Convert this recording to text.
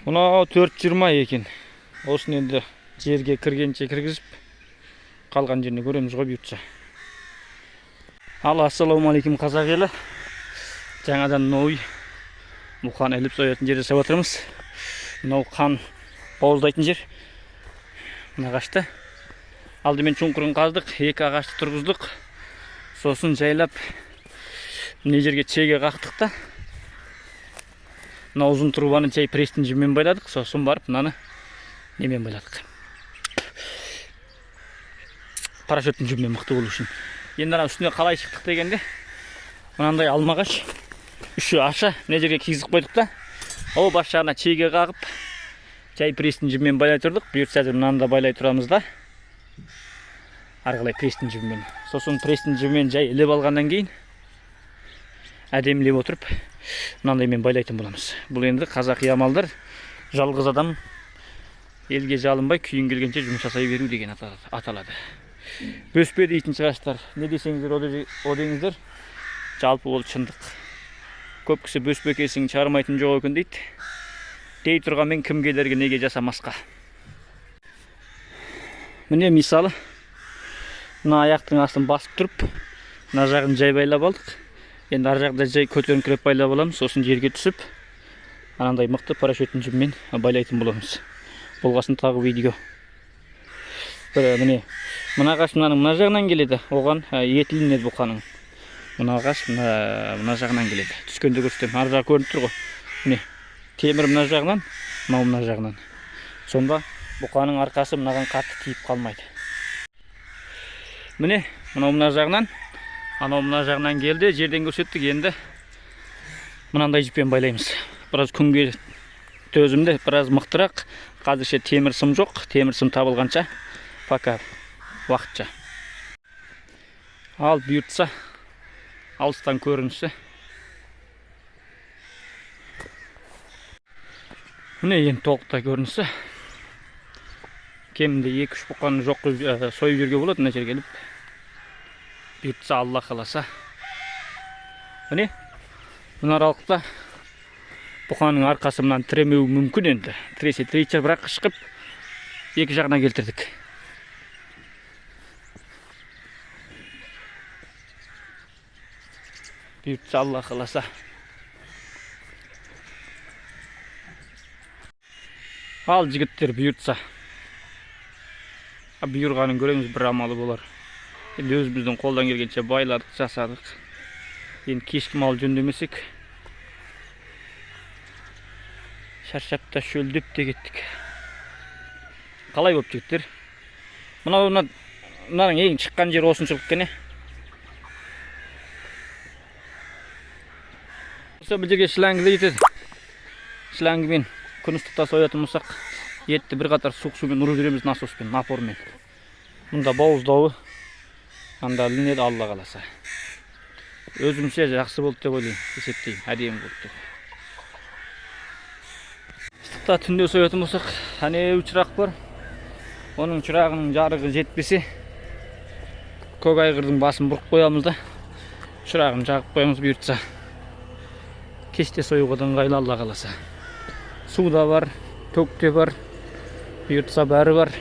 Мына 4.20 екен. Осын енді жерге кіргенше кіргізіп, қалған жеріне көреміз ғой бұйыртса. Ал, ассалаумағалейкум қазақ елі. Жаңадан ной мұқан іліп соятын жерде жасап отырмыз. Мынау қан бауыздайтын жер. Мына ағашты. Алдымен чұңқырын қаздық, екі ағашты тұрғыздық. Сосын жайлап мына жерге чеге қақтық та. Мына ұзын трубаны чай престің жібімен байладық. Сосын барып мынаны немен байладық. Парашюттің жібімен мықты болу үшін. Енді үстіне қалай шықтық дегенде, мынандай алмағаш үші аша мына жерге кигізіп қойдық та. О бас жағына чеге қағып, чай престің жібімен байлай тұрдық. Бұйыртса мынаны да байлай тұрамыз да. Арғылай престің жібімен. Сосын престің жібімен жай іліп алғаннан кейін әдемілеп отырып, мынандаймен байлайтын боламыз. Бұл енді қазақи амалдар, жалғыз адам елге жалынбай, күйін келгенше жұмыс жасай беру деген аталады. Бөспе дейтін шығарсыздар. Не десеңіздер, о деңіздер. Жалпы ол шындық. Көп кісі бөспекесін шығармайтын жоқ екен дейді. Дей тұрғанмен кімгелерге неге жасамасқа. Міне мысалы, мына аяқтың астын басып тұрып, мына жағын жай байлап алдық. Енді ар жағда жай көтеріңкіреп байлап аламыз, сосын жерге түсіп, анандай мықты парашюттің жібімен байлайтын боламыз. Болғасын тағы видео. Міне, мына ағаш мына жағынан келеді, оған етілінеді бұқаның. Мына ағаш мына жағынан келеді. Түскенде көрсетемін, ар жағы көрініп тұр ғой. Міне, темір мына жағынан, мына жағынан. Сонда бұқаның арқасы мынаған қатты тиіп қалмайды. Міне, мына жағынан, анау мына жағынан келді, жерден көрсеттік. Енді мынандай жіппен байлаймыз. Біраз күнге төзімді, біраз мықтырақ. Қазірше темір сым жоқ, темір сым табылғанша, пока уақытша. Ал бұйыртса, алыстан көрінісі. Міне енді толықтай көрінісі. Кемінде 2-3 бұқаны жоқ сойып жерге болады, мына жерге келіп. Бұйыртса Алла қаласа. Міне, мына аралықта бұқаның арқасы мынан тіремеуі мүмкін енді. Тіресе тірейші бірақ қышқып, екі жағына келтірдік. Бұйыртса Алла қаласа. Ал жігіттер бұйыртса. Бұйырғанын көреміз, бір амалы болар. Енді өзіміздің қолдан келгенше байладық, жасадық. Енді кешкі мал жөндемесек, шаршапта шөлдеп те кеттік. Қалай болып жігіттер? Мынаның ең шыққан жер осыншылық кене. Бұл жерге шлангілі етеді. Шлангімен күн ыстықта соятын мұсақ, етті бір қатар суық сумен ұрып жүреміз насоспен, напормен. Мұнда бауыздауы анда ілінеді Алла қаласа. Өзімше жақсы болды деп ойлаймын, есептеймін, әдемі болды. Ыстықта түнде соятын болсақ, әне шырақ бар. Оның шырағының жарығы жетпесе, көк айғырдың басын бұрып қоямыз да, шырағын жағып қоямыз бұйыртса. Кеште союға ыңғайлы Алла қаласа. Су да бар, көк те бар, бұйыртса бәрі бар.